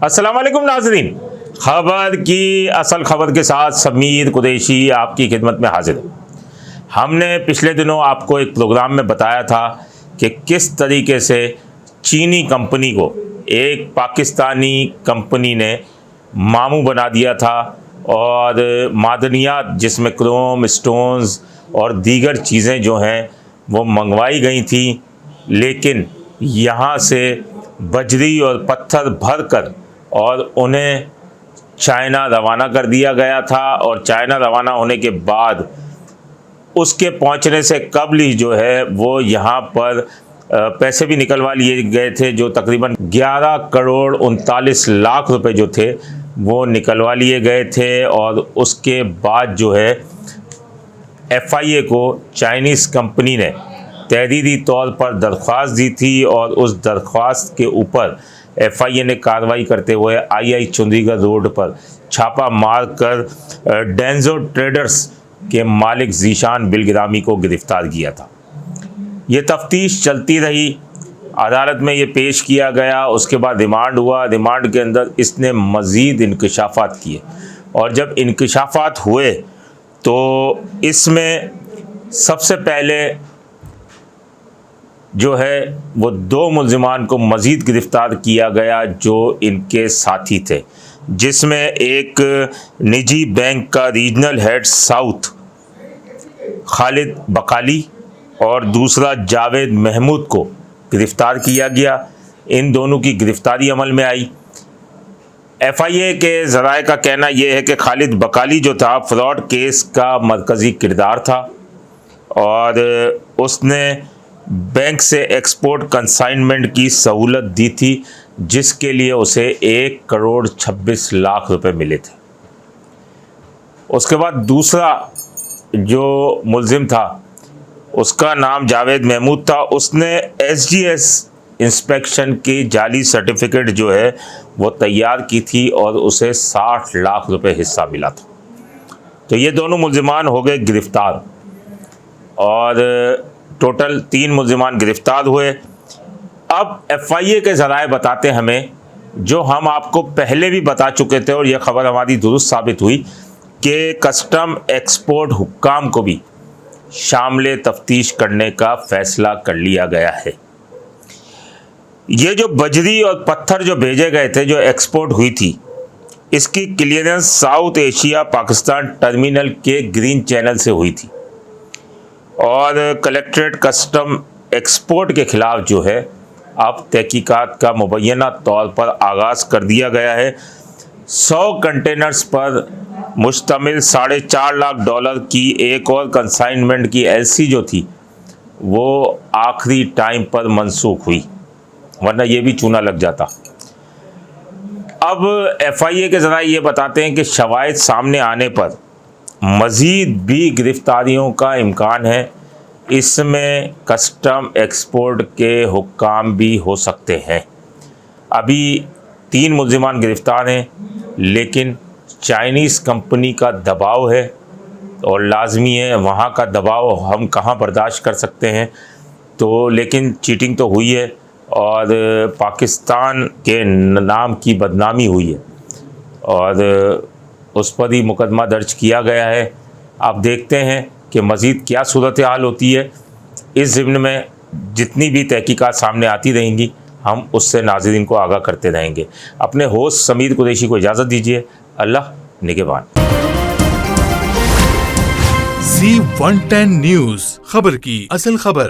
अस्सलाम वालेकुम नाज़रीन, खबर की असल खबर के साथ समीर कुरैशी आपकी खिदमत में हाजिर है। हमने पिछले दिनों आपको एक प्रोग्राम में बताया था कि किस तरीके से चीनी कंपनी को एक पाकिस्तानी कंपनी ने मामू बना दिया था और मादनियात जिसमें क्रोम, स्टोन्स और दीगर चीज़ें जो हैं वो मंगवाई गई थी, लेकिन यहाँ से बजरी और पत्थर भर कर और उन्हें चाइना रवाना कर दिया गया था। और चाइना रवाना होने के बाद उसके पहुंचने से कबल ही जो है वो यहाँ पर पैसे भी निकलवा लिए गए थे, जो तकरीबन 11 करोड़ 39 लाख रुपए जो थे वो निकलवा लिए गए थे। और उसके बाद जो है FIA को चाइनीज़ कंपनी ने तहरीरी तौर पर दरख्वास्त दी थी और उस दरख्वास्त के ऊपर FIA ने कार्रवाई करते हुए II चुंडीगढ़ रोड पर छापा मार कर डेंजो ट्रेडर्स के मालिक ज़ीशान बिलगिरामी को गिरफ्तार किया था। ये तफ्तीश चलती रही, अदालत में ये पेश किया गया, उसके बाद रिमांड हुआ। रिमांड के अंदर इसने मज़ीद इंकशाफात किए और जब इंकशाफात हुए तो इसमें सबसे पहले जो है वो 2 मुल्ज़िमान को मज़ीद गिरफ़्तार किया गया जो इनके साथी थे, जिसमें एक निजी बैंक का regional head south Khalid Bakali और दूसरा जावेद महमूद को गिरफ़्तार किया गया। इन दोनों की गिरफ़्तारी अमल में आई। FIA के ज़राए का कहना यह है कि खालिद बकाली जो था फ्रॉड केस का मरकज़ी किरदार था और उसने बैंक से एक्सपोर्ट कंसाइनमेंट की सहूलत दी थी, जिसके लिए उसे 1 करोड़ 26 लाख रुपए मिले थे। उसके बाद दूसरा जो मुल्ज़िम था उसका नाम जावेद महमूद था। उसने SGS इंस्पेक्शन की जाली सर्टिफिकेट जो है वो तैयार की थी और उसे 60 लाख रुपए हिस्सा मिला था। तो ये दोनों मुल्ज़िमान हो गए गिरफ़्तार और टोटल 3 मुल्ज़िमान गिरफ़्तार हुए। अब FIA के ज़राए बताते हमें, जो हम आपको पहले भी बता चुके थे और यह ख़बर हमारी दुरुस्त साबित हुई, कि कस्टम एक्सपोर्ट हुक्काम को भी शामिल तफ्तीश करने का फ़ैसला कर लिया गया है। ये जो बजरी और पत्थर जो भेजे गए थे, जो एक्सपोर्ट हुई थी, इसकी clearance south Asia Pakistan terminal के ग्रीन चैनल से हुई थी और कलेक्ट्रेट कस्टम एक्सपोर्ट के ख़िलाफ़ जो है अब तहकीकात का मुबैना तौर पर आगाज़ कर दिया गया है। 100 कंटेनर्स पर मुश्तमिल $4.5 लाख की एक और कंसाइनमेंट की LC जो थी वो आखिरी टाइम पर मनसूख हुई, वरना ये भी चूना लग जाता। अब FIA के ज़राए ये बताते हैं कि शवाहिद सामने आने पर मज़ीद भी गिरफ़्तारियों का इम्कान है। इसमें कस्टम एक्सपोर्ट के हुक्काम भी हो सकते हैं। अभी 3 मुल्ज़िमान गिरफ़्तार हैं, लेकिन चाइनीज़ कंपनी का दबाव है और लाजमी है, वहाँ का दबाव हम कहाँ बर्दाश्त कर सकते हैं। तो लेकिन चीटिंग तो हुई है और पाकिस्तान के नाम की बदनामी हुई है और उस पर ही मुकदमा दर्ज किया गया है। आप देखते हैं कि मज़ीद क्या सूरत हाल होती है। इस ज़िम्न में जितनी भी तहकीकात सामने आती रहेंगी हम उससे नाज़रीन को आगाह करते रहेंगे। अपने होस्ट समीर कुरैशी को इजाज़त दीजिए। अल्लाह निगहबान। Z110 न्यूज़, खबर की असल खबर।